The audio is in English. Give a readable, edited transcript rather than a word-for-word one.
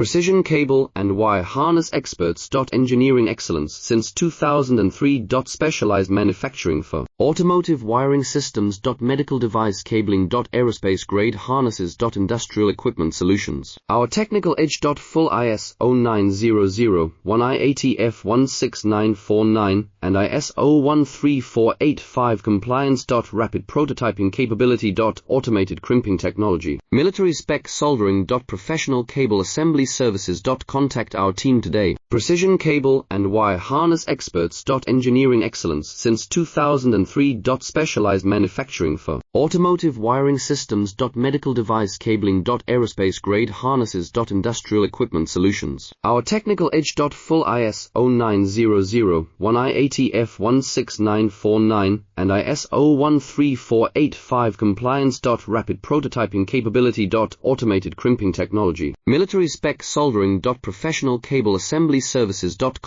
Precision cable and wire harness experts. Engineering excellence since 2003. Specialized manufacturing for automotive wiring systems. Medical device cabling. Aerospace grade harnesses. Industrial equipment solutions. Our technical edge. Full ISO 9001 IATF 16949 and ISO 13485 compliance. Rapid prototyping capability. Automated crimping technology. Military spec soldering. Professional cable assembly services. Contact our team today. Precision cable and wire harness experts. Engineering excellence since 2003. Specialized manufacturing for automotive wiring systems. Medical device cabling. Aerospace grade harnesses. Industrial equipment solutions. Our technical edge. Full ISO 9001 IATF 16949 and ISO 13485 compliance. Rapid prototyping capability. Automated crimping technology. Military spec soldering. Professional cable assembly services. Contact